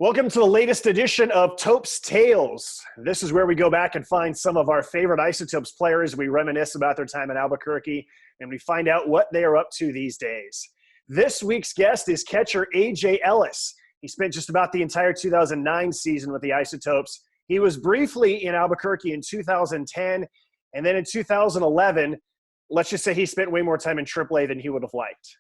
Welcome to the latest edition of Topes Tales. This is where we go back and find some of our favorite Isotopes players. We reminisce about their time in Albuquerque, and we find out what they are up to these days. This week's guest is catcher A.J. Ellis. He spent just about the entire 2009 season with the Isotopes. He was briefly in Albuquerque in 2010, and then in 2011, let's just say he spent way more time in AAA than he would have liked.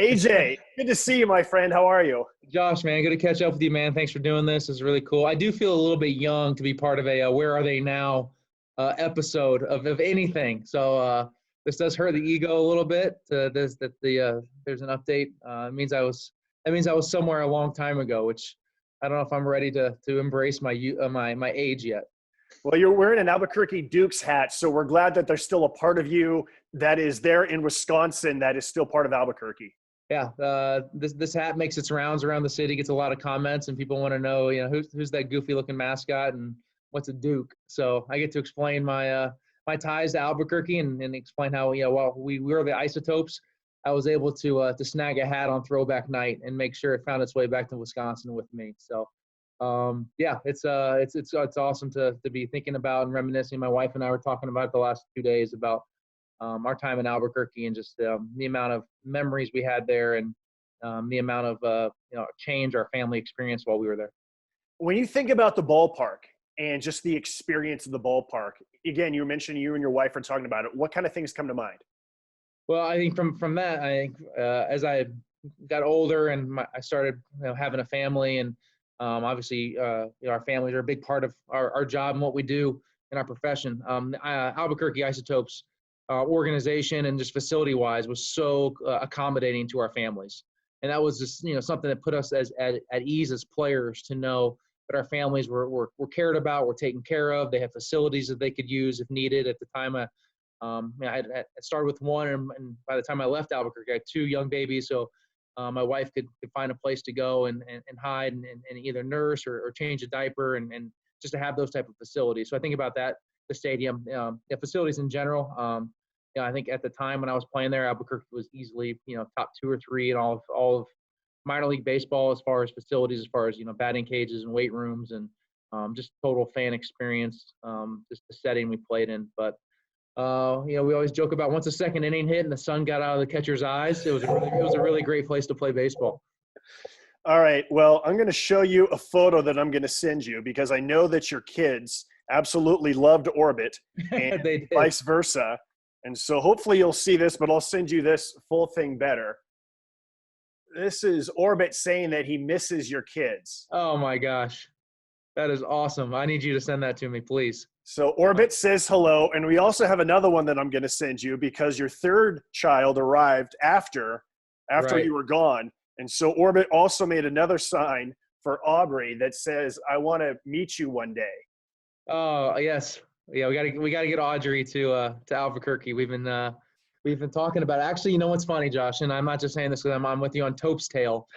AJ, good to see you, my friend. How are you? Josh, man, good to catch up with you, man. Thanks for doing this. It's really cool. I do feel a little bit young to be part of a Where Are They Now episode of anything. So this does hurt the ego a little bit. There's an update. It means I was somewhere a long time ago, which I don't know if I'm ready to embrace my age yet. Well, you're wearing an Albuquerque Dukes hat, so we're glad that there's still a part of you that is there in Wisconsin that is still part of Albuquerque. Yeah, this hat makes its rounds around the city, gets a lot of comments, and people want to know, who's that goofy-looking mascot and what's a Duke. So I get to explain my ties to Albuquerque and explain how while we were the Isotopes, I was able to snag a hat on throwback night and make sure it found its way back to Wisconsin with me. So it's awesome to be thinking about and reminiscing. My wife and I were talking about it the last 2 days about our time in Albuquerque and just the amount of memories we had there and the amount of change our family experienced while we were there. When you think about the ballpark and just the experience of the ballpark, again, you mentioned you and your wife are talking about it. What kind of things come to mind? Well, I think from that, I think as I got older and I started having a family and obviously our families are a big part of our job and what we do in our profession. Albuquerque Isotopes organization and just facility-wise was so accommodating to our families. And that was just, something that put us at ease as players to know that our families were cared about, were taken care of. They had facilities that they could use if needed. At the time, I had started with one, and by the time I left Albuquerque, I had two young babies. So my wife could find a place to go and hide and either nurse or change a diaper and just to have those type of facilities. So I think about that, the stadium, facilities in general. I think at the time when I was playing there, Albuquerque was easily, top 2 or 3 in all of minor league baseball as far as facilities, as far as, batting cages and weight rooms and just total fan experience, just the setting we played in. But, we always joke about once a second inning hit and the sun got out of the catcher's eyes, it was a really great place to play baseball. All right. Well, I'm going to show you a photo that I'm going to send you because I know that your kids absolutely loved Orbit and They did. vice versa. And so hopefully you'll see this, but I'll send you this full thing better. This is Orbit saying that he misses your kids. Oh, my gosh. That is awesome. I need you to send that to me, please. So Orbit says hello, and we also have another one that I'm going to send you because your third child arrived after Right. you were gone. And so Orbit also made another sign for Aubree that says, I want to meet you one day. Oh, yes. Yeah, we gotta get Aubree to Albuquerque. We've been talking about it. Actually, what's funny, Josh, and I'm not just saying this because I'm with you on Tope's Tale,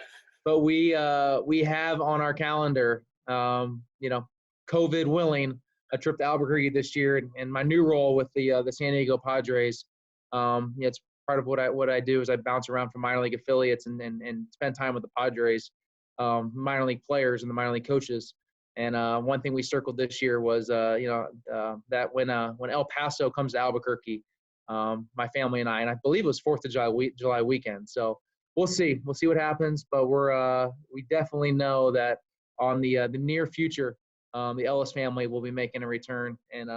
but we have on our calendar, COVID willing, a trip to Albuquerque this year, and my new role with the San Diego Padres. It's part of what I do is I bounce around from minor league affiliates and spend time with the Padres, minor league players and the minor league coaches. And one thing we circled this year was, that when El Paso comes to Albuquerque, my family and I believe it was 4th of July weekend. So we'll see what happens. But we definitely know that on the near future, the Ellis family will be making a return and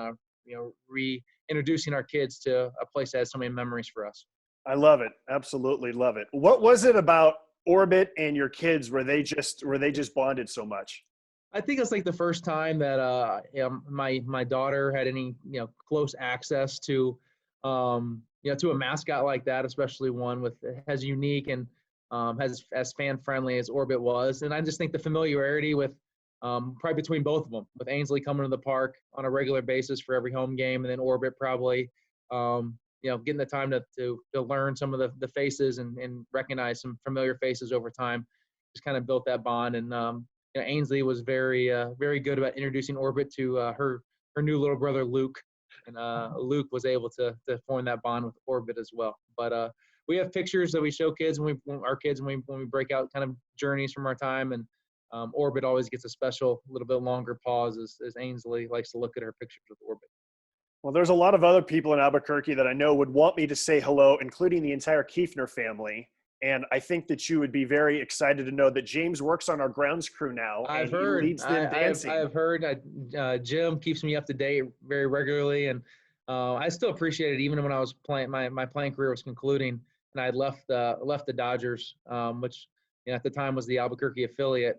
reintroducing our kids to a place that has so many memories for us. I love it. Absolutely love it. What was it about Orbit and your kids where they just bonded so much? I think it's like the first time that my daughter had any close access to to a mascot like that, especially one with as unique and as fan friendly as Orbit was. And I just think the familiarity with probably between both of them, with Ainsley coming to the park on a regular basis for every home game, and then Orbit probably getting the time to learn some of the faces and recognize some familiar faces over time, just kind of built that bond. And Ainsley was very good about introducing Orbit to her new little brother Luke, and Luke was able to form that bond with Orbit as well. But we have pictures that we show kids when we break out kind of journeys from our time, and Orbit always gets a special, little bit longer pause as Ainsley likes to look at her pictures with Orbit. Well, there's a lot of other people in Albuquerque that I know would want me to say hello, including the entire Kiefner family. And I think that you would be very excited to know that James works on our grounds crew now, and I've he heard. leads them dancing. I've heard. Jim keeps me up to date very regularly, and I still appreciate it. Even when I was playing, my playing career was concluding, and I had left the Dodgers, which at the time was the Albuquerque affiliate.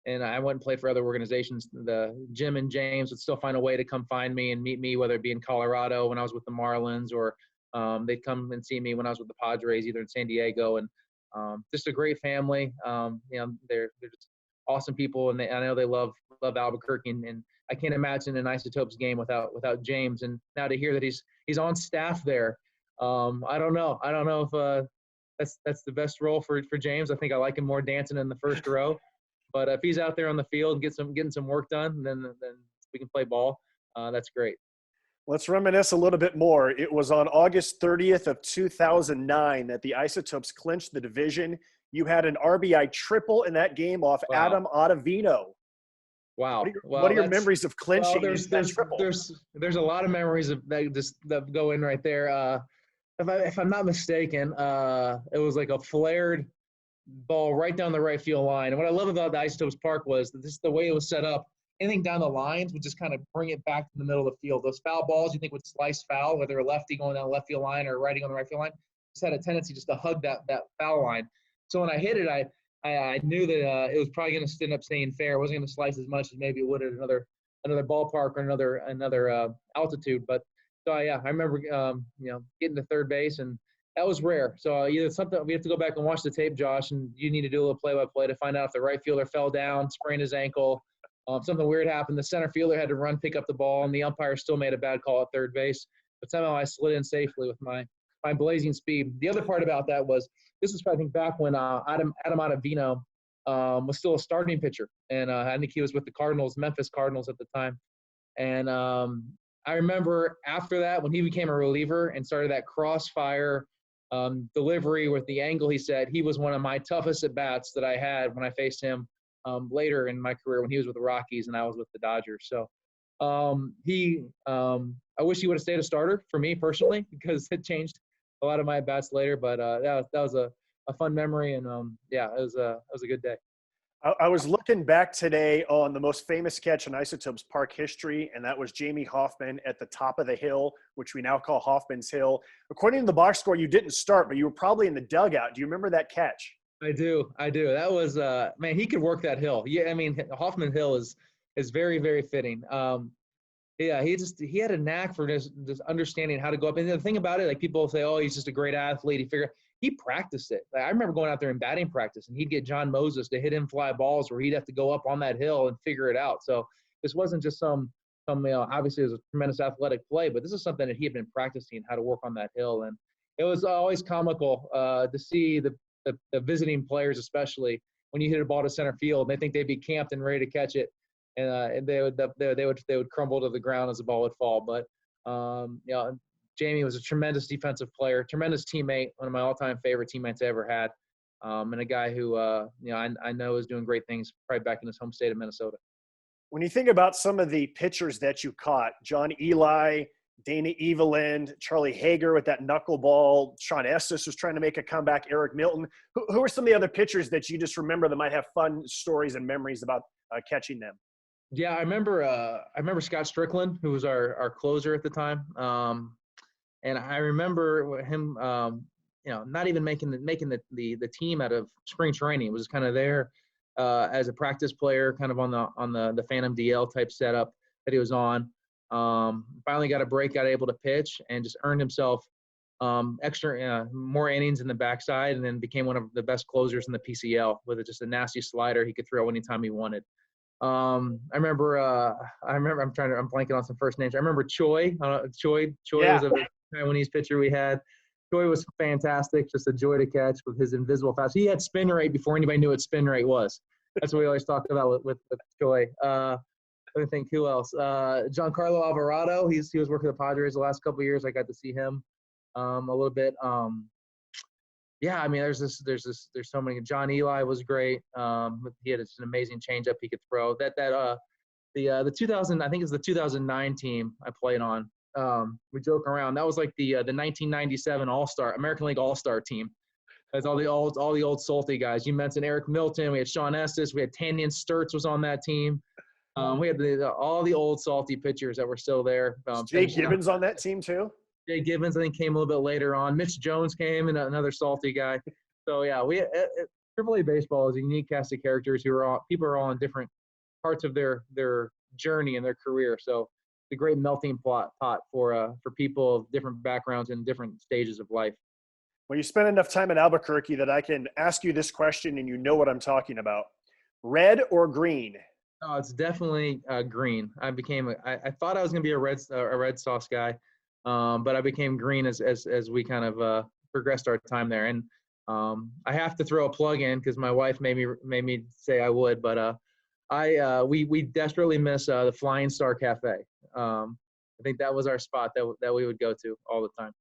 And I went and played for other organizations. The Jim and James would still find a way to come find me and meet me, whether it be in Colorado when I was with the Marlins, or they'd come and see me when I was with the Padres, either in San Diego. And just a great family. They're just awesome people, and I know they love Albuquerque. And I can't imagine an Isotopes game without James. And now to hear that he's on staff there, I don't know if that's the best role for James. I think I like him more dancing in the first row. But if he's out there on the field and getting some work done, then we can play ball. That's great. Let's reminisce a little bit more. It was on August 30th of 2009 that the Isotopes clinched the division. You had an RBI triple in that game off Adam Ottavino. Wow. What are your memories of clinching that triple? There's a lot of memories that go in right there. If I'm not mistaken, it was like a flared ball right down the right field line. And what I love about the Isotopes Park was that the way it was set up, anything down the lines would just kind of bring it back to the middle of the field. Those foul balls you think would slice foul, whether a lefty going down the left field line or righty on the right field line, just had a tendency just to hug that foul line. So when I hit it, I knew that it was probably going to end up staying fair. It wasn't going to slice as much as maybe it would at another ballpark or another altitude. But so I remember getting to third base, and that was rare. So either something we have to go back and watch the tape, Josh, and you need to do a little play-by-play to find out if the right fielder fell down, sprained his ankle, something weird happened. The center fielder had to run, pick up the ball, and the umpire still made a bad call at third base. But somehow I slid in safely with my blazing speed. The other part about that was this was, I think, back when Adam Ottavino was still a starting pitcher, and I think he was with the Memphis Cardinals at the time. And I remember after that, when he became a reliever and started that crossfire delivery with the angle, he said he was one of my toughest at bats that I had when I faced him later in my career when he was with the Rockies and I was with the Dodgers. So I wish he would have stayed a starter for me personally, because it changed a lot of my at bats later. But that was a fun memory, and it was a good day. I was looking back today on the most famous catch in Isotopes Park history, and that was Jamie Hoffman at the top of the hill, which we now call Hoffman's Hill. According to the box score, you didn't start, but you were probably in the dugout. Do you remember that catch? I do. That was man, he could work that hill. Yeah, I mean, Hoffman Hill is very, very fitting. He had a knack for just understanding how to go up. And the thing about it, like people say, oh, he's just a great athlete. He practiced it. Like, I remember going out there in batting practice, and he'd get John Moses to hit him fly balls where he'd have to go up on that hill and figure it out. So this wasn't just some obviously it was a tremendous athletic play, but this is something that he had been practicing how to work on that hill. And it was always comical to see the visiting players, especially when you hit a ball to center field, they think they'd be camped and ready to catch it, and they would crumble to the ground as the ball would fall. But Jamie was a tremendous defensive player, tremendous teammate, one of my all-time favorite teammates I ever had, and a guy who I know is doing great things right back in his home state of Minnesota. When you think about some of the pitchers that you caught, John Eli, Dana Eveland, Charlie Hager with that knuckleball, Sean Estes was trying to make a comeback, Eric Milton. Who are some of the other pitchers that you just remember that might have fun stories and memories about catching them? Yeah, I remember Scott Strickland, who was our closer at the time. And I remember him, not even making the team out of spring training. It was kind of there as a practice player, kind of on the Phantom DL type setup that he was on. Finally got a break, got able to pitch, and just earned himself more innings in the backside, and then became one of the best closers in the PCL with just a nasty slider he could throw anytime he wanted. I'm blanking on some first names. I remember Choi. Choi Yeah. Was a Taiwanese pitcher we had. Choi was fantastic, just a joy to catch with his invisible fast. He had spin rate before anybody knew what spin rate was. That's what we always talked about with Choi. Let me think, who else? Giancarlo Alvarado. He was working with the Padres the last couple of years. I got to see him a little bit. yeah, I mean, there's so many. John Eli was great. He had an amazing changeup he could throw. The 2000, I think it's the 2009 team I played on. We joke around. That was like the 1997 All-Star American League All-Star team. That's all the old salty guys. You mentioned Eric Milton. We had Sean Estes. We had Tanyan Sturts was on that team. We had all the old salty pitchers that were still there. Jay Gibbons on that team too. Jay Gibbons, I think, came a little bit later on. Mitch Jones came, and another salty guy. So yeah, Triple A baseball is a unique cast of characters people are all in different parts of their journey and their career. So it's a great melting pot for people of different backgrounds and different stages of life. Well, you spent enough time in Albuquerque that I can ask you this question, and you know what I'm talking about. Red or green? Oh, it's definitely green. I thought I was going to be a Red Sox guy, but I became green as we kind of progressed our time there. And I have to throw a plug in because my wife made me say I would, but we desperately miss the Flying Star Cafe. I think that was our spot that we would go to all the time.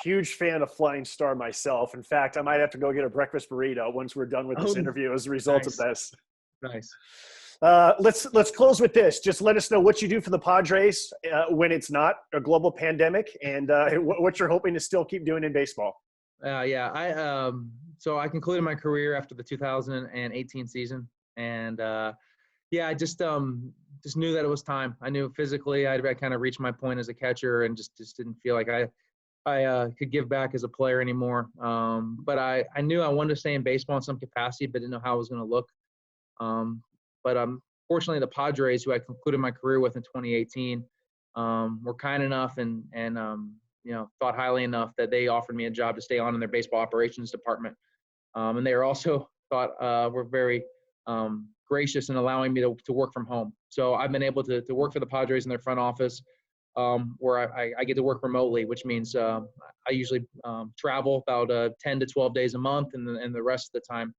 Huge fan of Flying Star myself. In fact, I might have to go get a breakfast burrito once we're done with this interview as a result of this. Nice. Let's close with this. Just let us know what you do for the Padres when it's not a global pandemic, and what you're hoping to still keep doing in baseball. So I concluded my career after the 2018 season, and I just knew that it was time. I knew physically I kind of reached my point as a catcher, and just didn't feel like I could give back as a player anymore. But I knew I wanted to stay in baseball in some capacity, but didn't know how it was going to look. But fortunately, the Padres, who I concluded my career with in 2018, were kind enough and thought highly enough that they offered me a job to stay on in their baseball operations department. And they were also were very gracious in allowing me to work from home. So I've been able to work for the Padres in their front office, where I get to work remotely, which means I usually travel about 10 to 12 days a month, and the rest of the time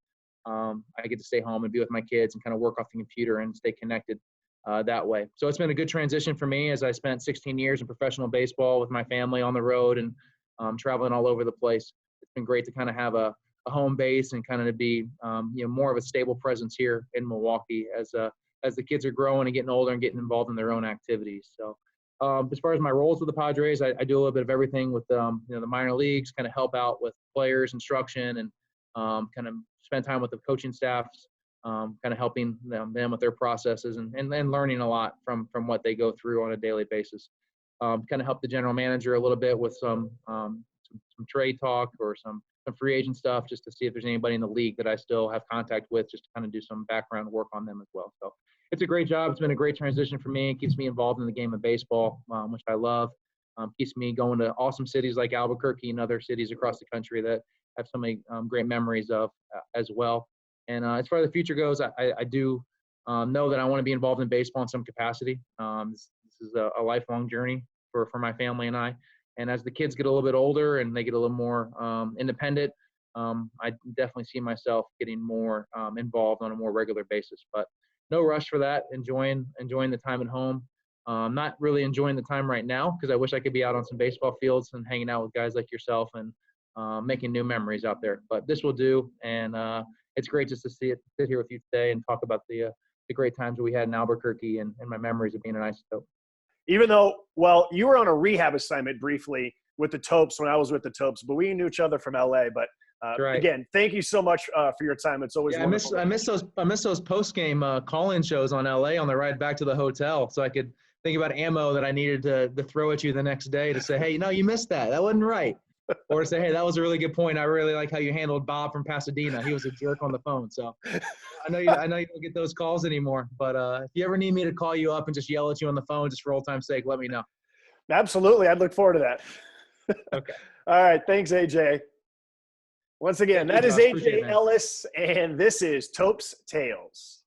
I get to stay home and be with my kids and kind of work off the computer and stay connected that way. So it's been a good transition for me, as I spent 16 years in professional baseball with my family on the road and traveling all over the place. It's been great to kind of have a home base and kind of to be more of a stable presence here in Milwaukee as the kids are growing and getting older and getting involved in their own activities. So as far as my roles with the Padres, I do a little bit of everything with the minor leagues, kind of help out with players instruction and kind of spend time with the coaching staffs, kind of helping them with their processes and learning a lot from what they go through on a daily basis. Kind of help the general manager a little bit with some trade talk or some free agent stuff, just to see if there's anybody in the league that I still have contact with, just to kind of do some background work on them as well. So it's a great job. It's been a great transition for me. It keeps me involved in the game of baseball, which I love. Keeps me going to awesome cities like Albuquerque and other cities across the country that have so many great memories of as well. And as far as the future goes, I do know that I want to be involved in baseball in some capacity. This is a lifelong journey for my family and I. And as the kids get a little bit older and they get a little more independent, I definitely see myself getting more involved on a more regular basis. But no rush for that. Enjoying the time at home. Not really enjoying the time right now because I wish I could be out on some baseball fields and hanging out with guys like yourself and making new memories out there. But this will do, and it's great just to sit here with you today and talk about the great times that we had in Albuquerque and my memories of being an Isotope. Even though, well, you were on a rehab assignment briefly with the Topes when I was with the Topes, but we knew each other from LA. But right. Again, thank you so much for your time. It's always wonderful. I miss those post-game call-in shows on LA on the ride back to the hotel, so I could think about ammo that I needed to throw at you the next day to say, hey, no, you missed that. That wasn't right. Or to say, hey, that was a really good point. I really like how you handled Bob from Pasadena. He was a jerk on the phone. So I know you don't get those calls anymore. But if you ever need me to call you up and just yell at you on the phone just for old time's sake, let me know. Absolutely. I'd look forward to that. Okay. All right. Thanks, AJ. Once again, that is AJ Ellis, and this is Topes Tales.